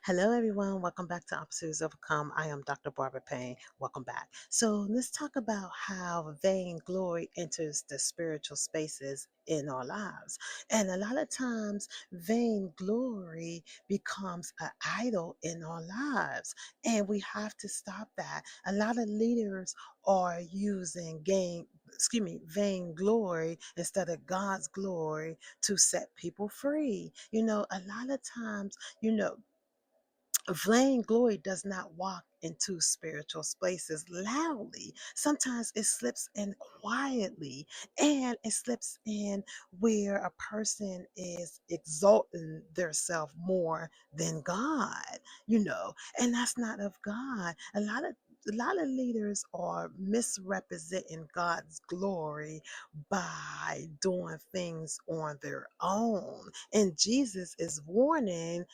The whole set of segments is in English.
Hello, everyone. Welcome back to Opportunities Overcome. I am Dr. Barbara Payne. Welcome back. So, let's talk about how vainglory enters the spiritual spaces in our lives. And a lot of times, vainglory becomes an idol in our lives. And we have to stop that. A lot of leaders are using vainglory instead of God's glory to set people free. A lot of times, vainglory does not walk into spiritual spaces loudly. Sometimes it slips in quietly, and it slips in where a person is exalting theirself more than God, and that's not of God. A lot of leaders are misrepresenting God's glory by doing things on their own. And Jesus is warning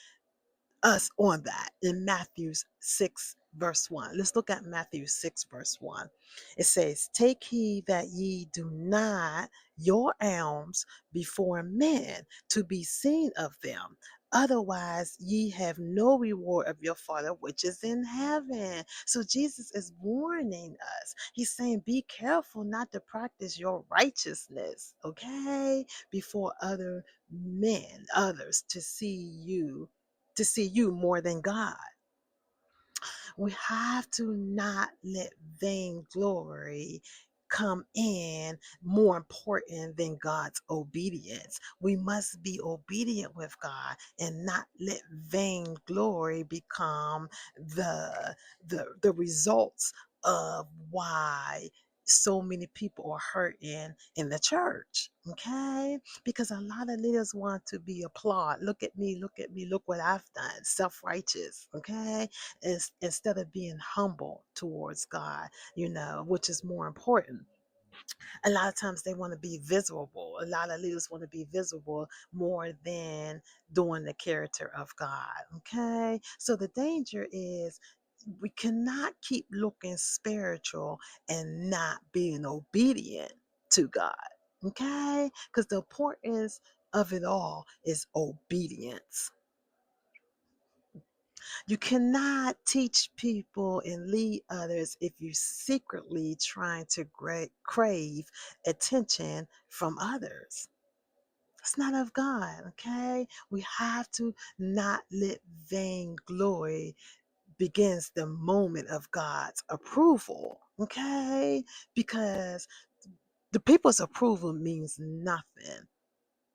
us on that in Matthew 6, verse 1. Let's look at Matthew 6, verse 1. It says, "Take heed that ye do not your alms before men to be seen of them. Otherwise, ye have no reward of your Father which is in heaven." So Jesus is warning us. He's saying, be careful not to practice your righteousness, okay, before other men, others to see you more than God. We have to not let vainglory come in more important than God's obedience. We must be obedient with God and not let vainglory become the results of why so many people are hurting in the church. Okay? Because a lot of leaders want to be applauded. Look at me, look what I've done. Self-righteous. Okay? Instead of being humble towards God, which is more important. A lot of times they want to be visible. A lot of leaders want to be visible more than doing the character of God. Okay. So the danger is we cannot keep looking spiritual and not being obedient to God. Okay. Because the importance of it all is obedience. You cannot teach people and lead others if you secretly trying to crave attention from others. It's not of God, okay? We have to not let vainglory begins the moment of God's approval, okay? Because the people's approval means nothing.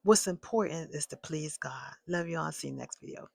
What's important is to please God. Love you all. See you next video.